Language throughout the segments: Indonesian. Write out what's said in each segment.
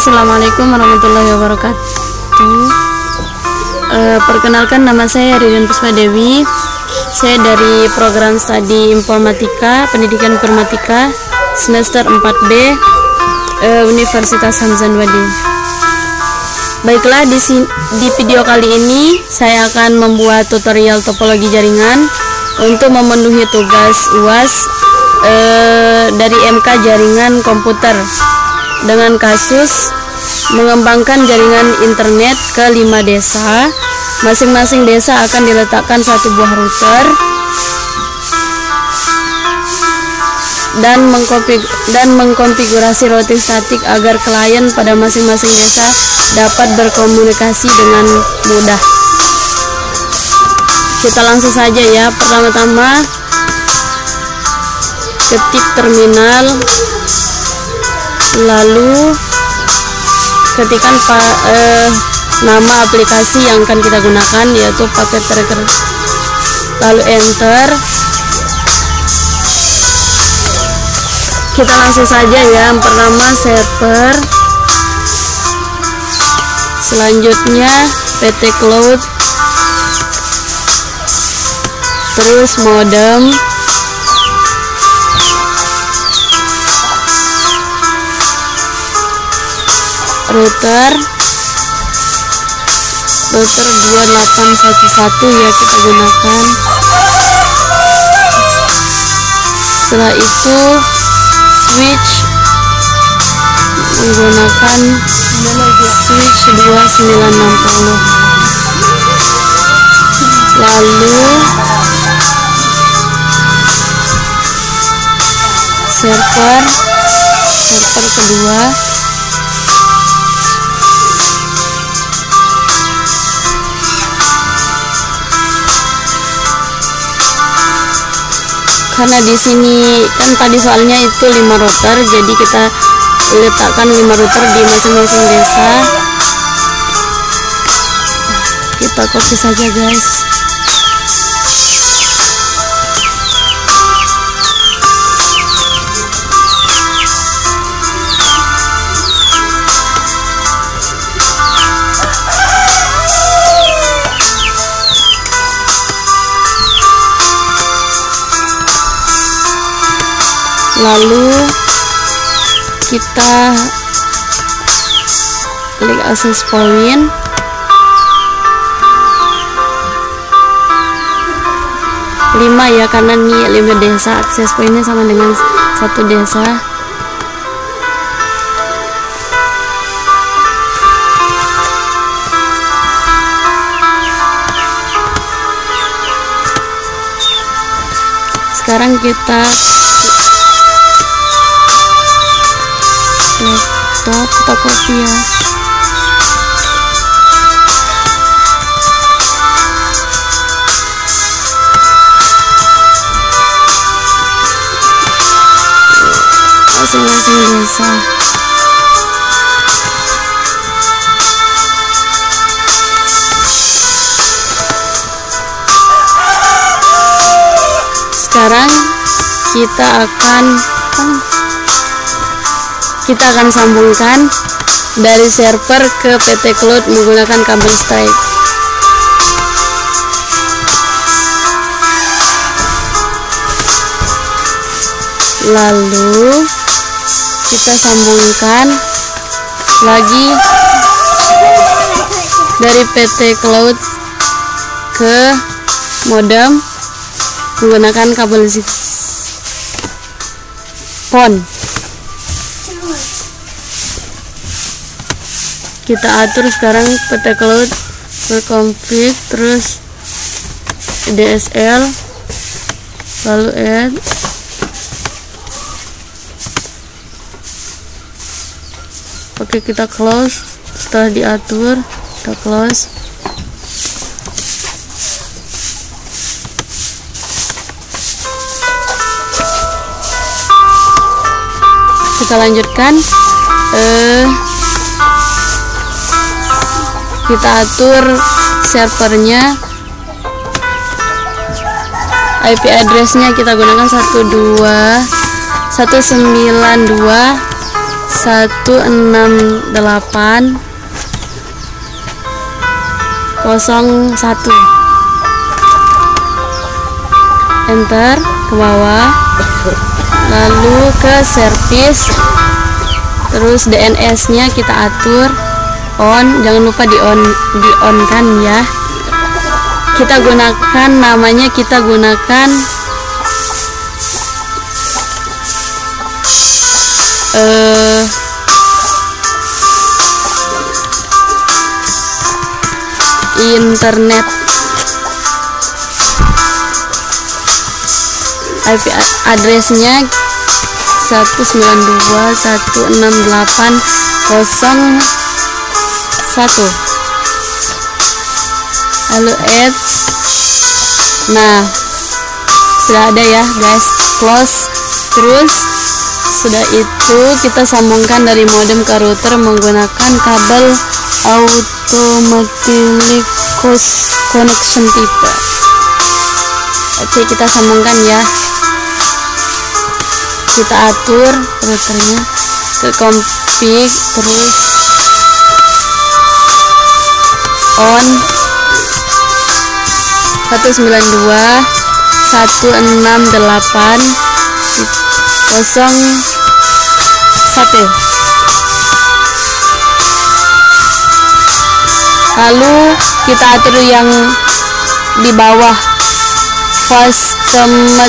Assalamualaikum warahmatullahi wabarakatuh. Perkenalkan, nama saya Ririn Puspa Dewi. Saya dari program studi Informatika, Pendidikan Informatika semester 4B Universitas Hamzah Wadi. Baiklah, di video kali ini saya akan membuat tutorial topologi jaringan untuk memenuhi tugas UAS dari MK Jaringan Komputer dengan kasus mengembangkan jaringan internet ke 5 desa. Masing-masing desa akan diletakkan satu buah router dan mengkonfigurasi routing statik agar klien pada masing-masing desa dapat berkomunikasi dengan mudah. Kita langsung saja ya. Pertama-tama ketik terminal, lalu ketikkan nama aplikasi yang akan kita gunakan, yaitu paket tracker, lalu enter. Kita langsung saja ya. Yang pertama server, selanjutnya PT Cloud, terus modem, router 2811 ya kita gunakan. Setelah itu switch menggunakan switch 2960, lalu server kedua, karena di sini kan tadi soalnya itu 5 router, jadi kita letakkan 5 router di masing-masing desa. Kita copy saja guys. Lalu kita klik access point, lima ya, karena ini 5 desa, access pointnya sama dengan satu desa. Sekarang kita laptop, kita copy ya. Masing-masing desa. Sekarang kita akan sambungkan dari server ke PT Cloud menggunakan kabel strike. Lalu kita sambungkan lagi dari PT Cloud ke modem menggunakan kabel PON. Kita atur sekarang PT Cloud berkonfig, terus DSL, lalu add, oke kita close. Setelah diatur kita close. Kita lanjutkan, kita atur servernya, IP addressnya kita gunakan 12 192.168.01. Enter ke bawah, lalu ke service, terus DNS nya kita atur on, jangan lupa di on kan ya. Kita gunakan namanya, kita gunakan internet. IP addressnya 192.168.01. lalu add. Nah, sudah ada ya guys, close. Terus sudah itu kita sambungkan dari modem ke router menggunakan kabel automatic connection tipe. Oke, kita sambungkan ya. Kita atur routernya ke config, terus on 192.168.01. Lalu kita atur yang di bawah custom 1.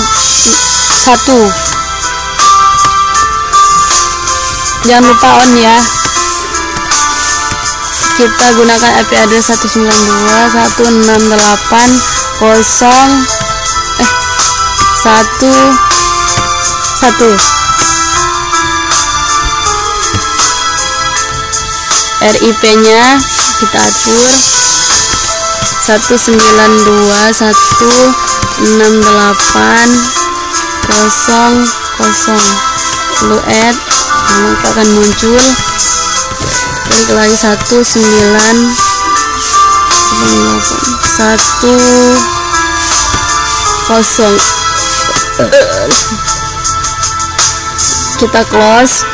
Jangan lupa on ya. Kita gunakan IP address 192.168.11. RIP nya kita atur 192.168.00. lalu add, maka akan muncul. Klik lagi 198.1.0. Kita close.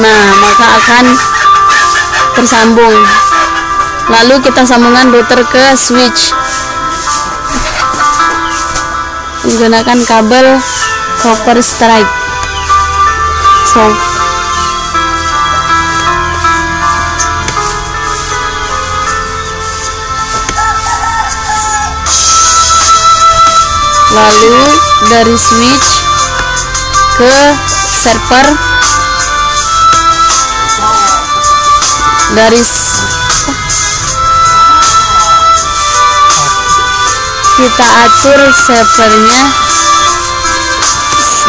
Nah, maka akan tersambung. Lalu kita sambungkan router ke switch menggunakan kabel copper strike. Lalu dari switch ke server, dari kita atur servernya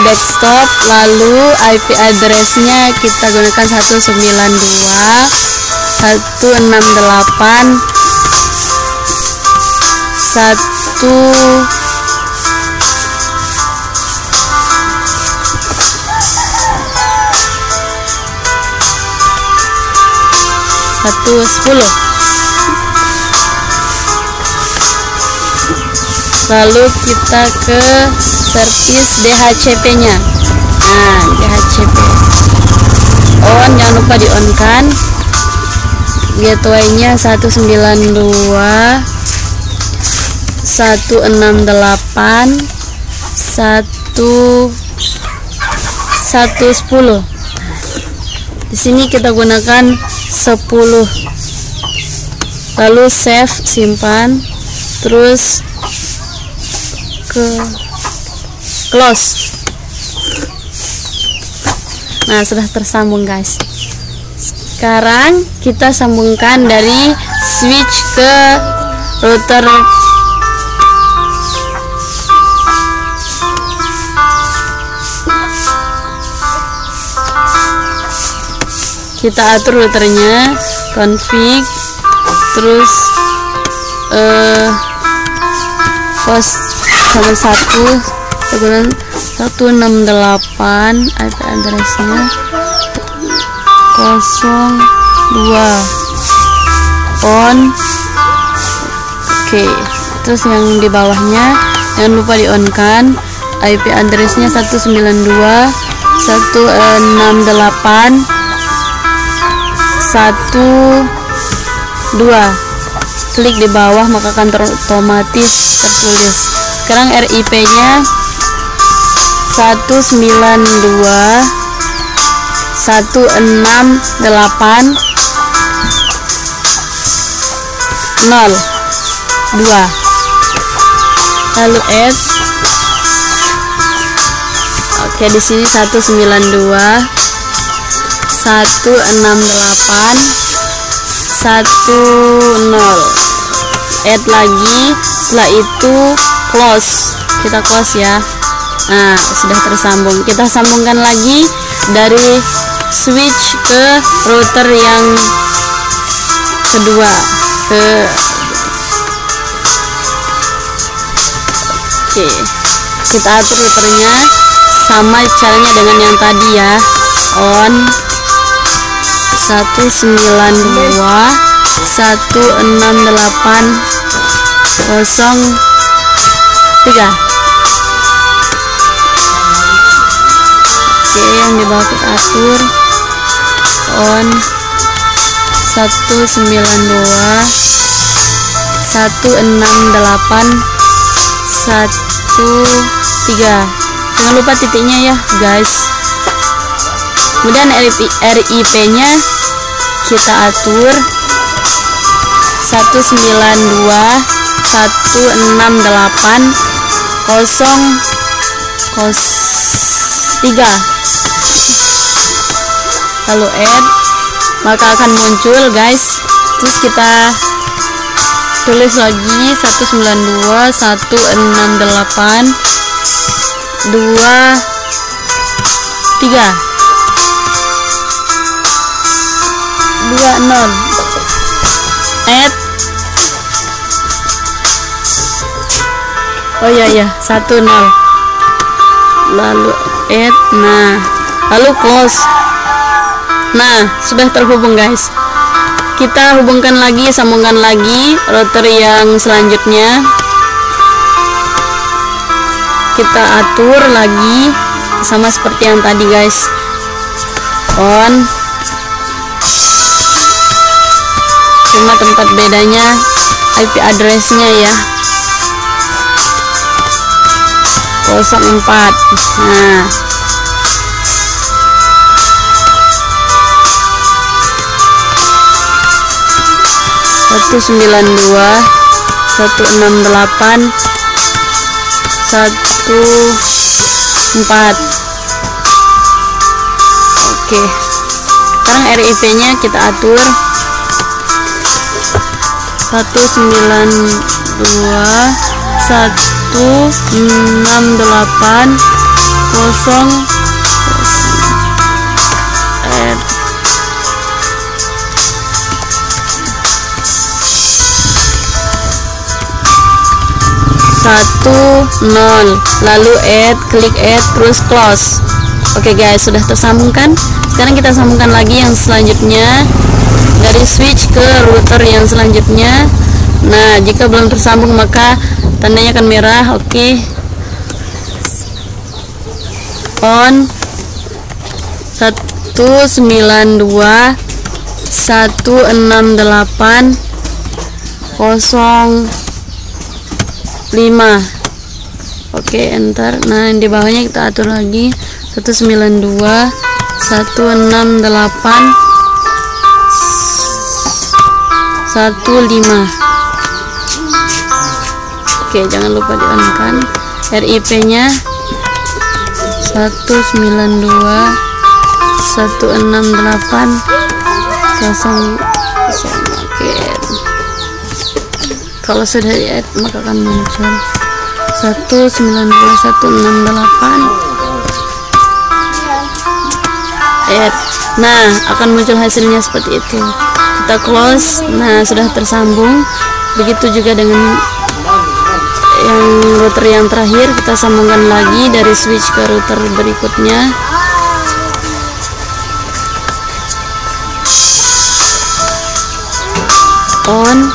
desktop, lalu IP addressnya kita gunakan 192.168.1.10. Lalu kita ke service DHCP nya. Nah, DHCP on, jangan lupa di on kan. Gateway nya 192.168.1.10. Di sini kita gunakan 10. Lalu save, simpan, terus ke close. Nah, sudah tersambung guys. Sekarang kita sambungkan dari switch ke router. Kita atur routernya, config, terus host 1 kemudian 168, IP addressnya 02 on. Oke, terus yang di bawahnya jangan lupa di on kan, IP addressnya 192 168 12. Klik di bawah maka akan otomatis tertulis. Sekarang RIP nya 192 168 02. Lalu add. Oke, di sini 192 168 10. Add lagi, setelah itu close. Kita close ya. Nah, sudah tersambung. Kita sambungkan lagi dari switch ke router yang kedua. Oke, kita atur routernya sama caranya dengan yang tadi ya. On 192 168 03. Oke, yang di bawah kita atur on 192 168 13. Jangan lupa titiknya ya guys. Kemudian RIP nya kita atur 192 168 003. Lalu add, maka akan muncul guys. Terus kita tulis lagi 192 168 23 20. Add. Oh iya 10. Lalu add. Nah, lalu close. Nah, sudah terhubung guys. Kita hubungkan lagi, sambungkan lagi router yang selanjutnya. Kita atur lagi sama seperti yang tadi guys. On. Cuma tempat bedanya IP addressnya ya. 04. Nah, satu 92 168 14. Oke, sekarang RIP nya kita atur 192 168 0 10. Lalu add, klik add, terus close. Oke guys, sudah tersambungkan. Sekarang kita sambungkan lagi yang selanjutnya dari switch ke router yang selanjutnya. Nah, jika belum tersambung maka tandanya akan merah. Oke. On 192 168 05. Oke, enter. Nah, di bawahnya kita atur lagi 192 168 15. Oke, jangan lupa di on kan. RIP nya 192 168 0. Oke, kalau sudah di add maka akan muncul 192 168 add. Nah, akan muncul hasilnya seperti itu. Kita close. Nah, sudah tersambung. Begitu juga dengan yang router yang terakhir, kita sambungkan lagi dari switch ke router berikutnya. On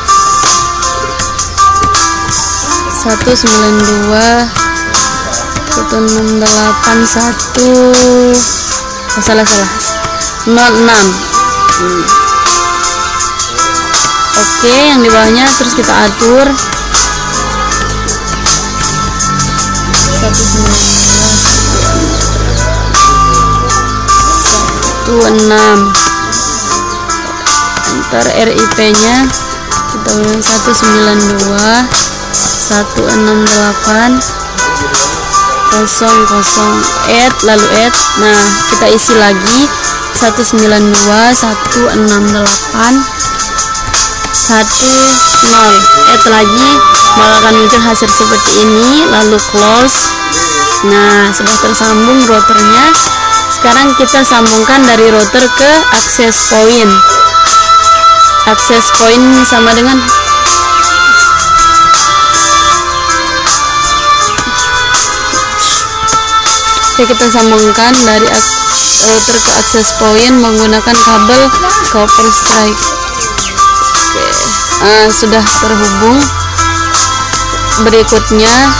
192 1681 salah 06. Oke, yang di bawahnya terus kita atur 16. Enter RIP nya kita ulang 192 168 00 add, lalu add. Nah, kita isi lagi 192 168 10. Add lagi, maka akan muncul hasil seperti ini, lalu close. Nah, sudah tersambung routernya. Sekarang kita sambungkan dari router ke access point. Access point sama dengan kita sambungkan dari router ke access point menggunakan kabel copper strike. Sudah terhubung. Berikutnya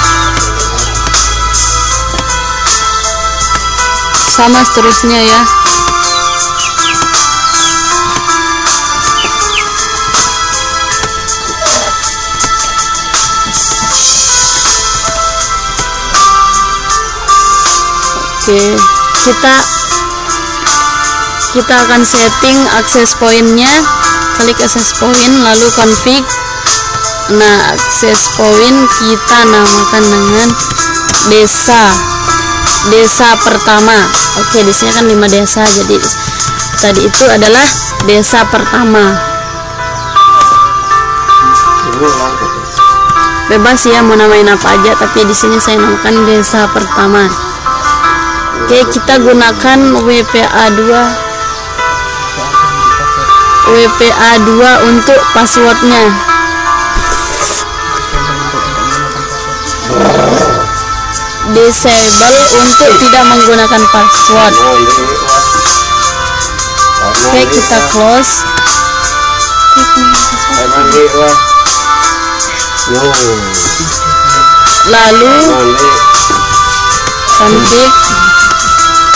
sama seterusnya ya. Oke, kita akan setting access point-nya. Klik access point lalu config. Nah, access point kita namakan dengan desa pertama. Oke, di sini kan 5 desa, jadi tadi itu adalah desa pertama. Bebas ya mau namain apa aja, tapi di sini saya namakan desa pertama. Oke, kita gunakan WPA2 untuk passwordnya. Disable untuk tidak menggunakan password. Oke, kita close. Lalu config,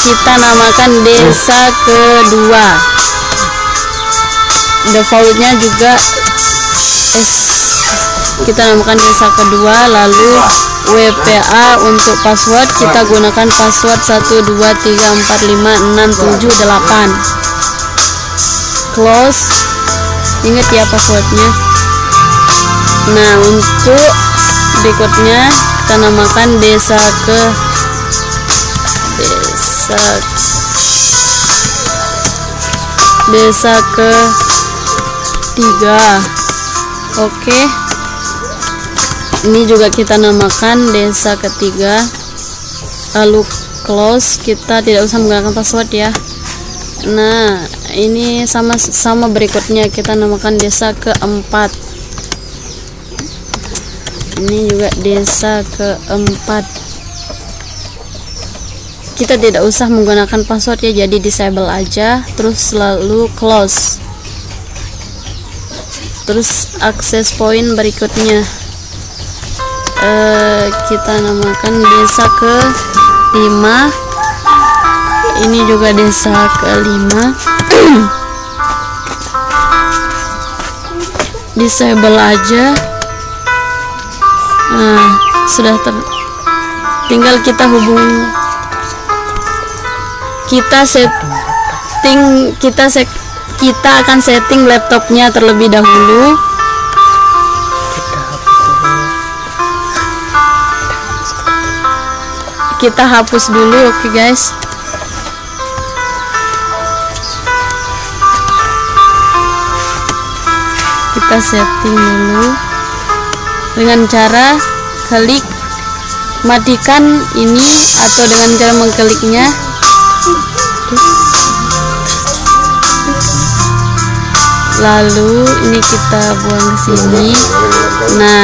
kita namakan desa kedua. Defaultnya juga kita namakan desa kedua. Lalu WPA untuk password kita gunakan password 123456788. Close. Ingat ya passwordnya. Nah, untuk berikutnya kita namakan desa ketiga. Oke, ini juga kita namakan desa ketiga. Lalu close, kita tidak usah menggunakan password ya. Nah, ini sama berikutnya kita namakan desa keempat. Ini juga desa keempat. Kita tidak usah menggunakan password ya, jadi disable aja. Terus lalu close. Terus access point berikutnya kita namakan desa ke-5. Ini juga desa ke-5. Disable aja. Nah, sudah tinggal kita hubung. Kita akan setting laptopnya terlebih dahulu. Kita hapus dulu, oke guys. Kita setting dulu dengan cara klik matikan ini, atau dengan cara mengkliknya. Lalu ini kita buang ke sini. Nah,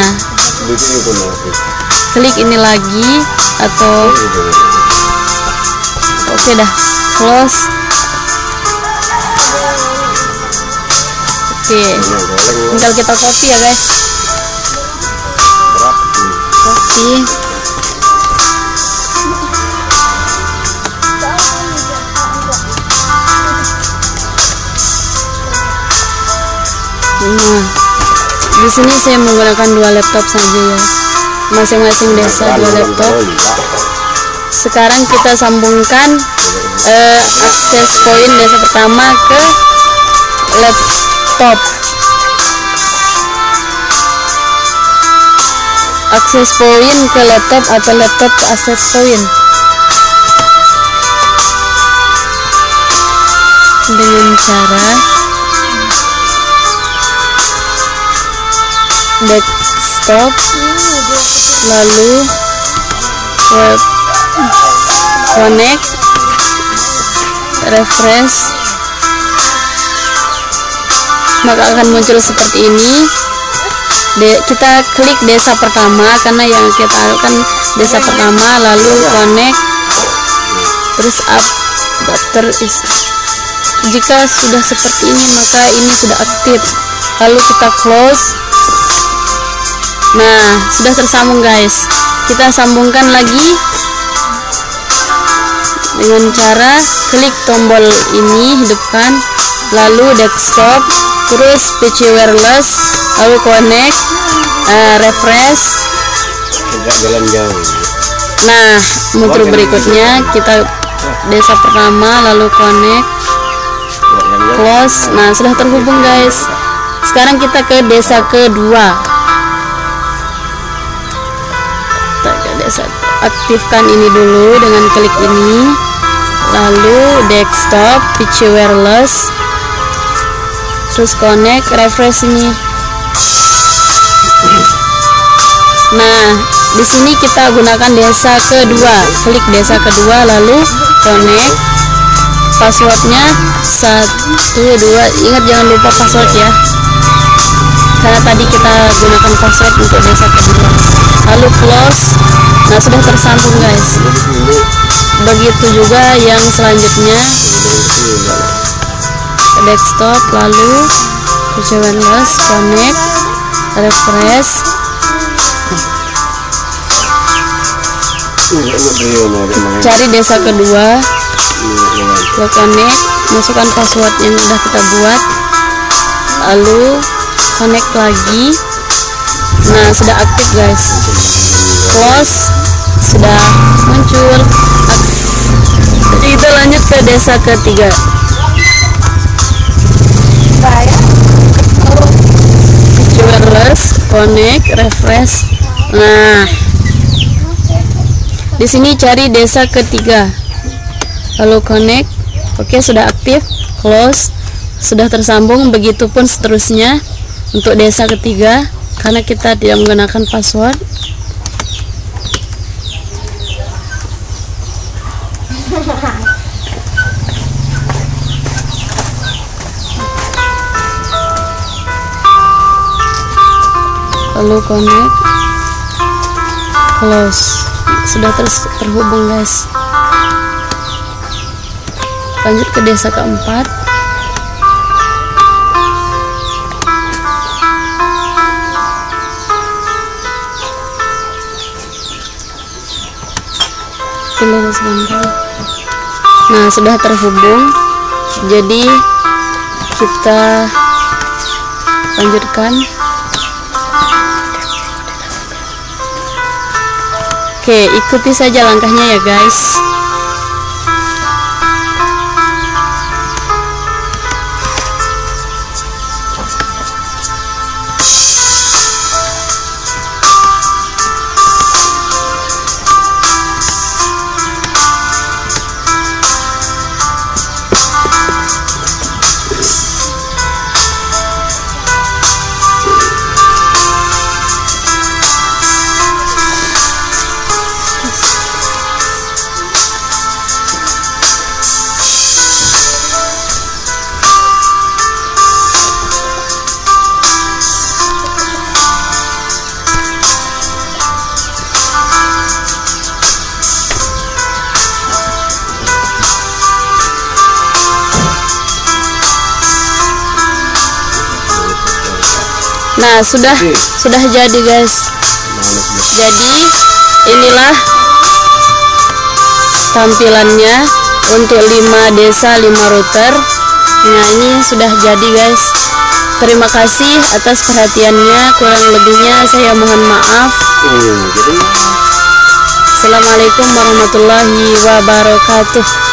klik ini lagi, atau oke dah, close. Oke, tinggal kita copy ya guys. Copy. Nah, di sini saya menggunakan 2 laptop saja ya, masing-masing desa 2 laptop. Sekarang kita sambungkan akses poin desa pertama ke laptop. Akses poin ke laptop atau laptop ke akses poin dengan cara desktop, lalu web connect, refresh, maka akan muncul seperti ini. Kita klik desa pertama karena yang kita akan desa pertama, lalu connect, terus adapter is. Jika sudah seperti ini maka ini sudah aktif, lalu kita close. Nah, sudah tersambung guys. Kita sambungkan lagi dengan cara klik tombol ini, hidupkan, lalu desktop, terus PC wireless, lalu connect, refresh. Jalan jauh. Nah, muncul berikutnya kita desa pertama, lalu connect, close. Nah, sudah terhubung guys. Sekarang kita ke desa kedua. Kita ke desa, aktifkan ini dulu dengan klik ini, lalu desktop, PC wireless, terus connect, refresh ini. Nah, di sini kita gunakan desa kedua, klik desa kedua, lalu connect. Passwordnya 12. Ingat jangan lupa password ya, karena tadi kita gunakan password untuk desa kedua. Lalu close. Nah, sudah tersambung guys. Begitu juga yang selanjutnya, desktop, lalu PC wireless, connect, refresh. Cari desa kedua, connect, masukkan password yang sudah kita buat, lalu connect lagi. Nah, sudah aktif guys. Close, sudah muncul. Kita lanjut ke desa ketiga. Wireless, connect, refresh. Nah, di sini cari desa ketiga, lalu connect. Oke, sudah aktif. Close, sudah tersambung. Begitupun seterusnya untuk desa ketiga, karena kita tidak menggunakan password. Lalu connect, close. Sudah terhubung guys. Lanjut ke desa keempat. Nah, sudah terhubung. Jadi kita lanjutkan. Oke, ikuti saja langkahnya ya guys. Nah, sudah jadi guys. Jadi inilah tampilannya untuk 5 desa 5 router. Nah, ini sudah jadi guys. Terima kasih atas perhatiannya, kurang lebihnya saya mohon maaf. Jadi Assalamualaikum warahmatullahi wabarakatuh.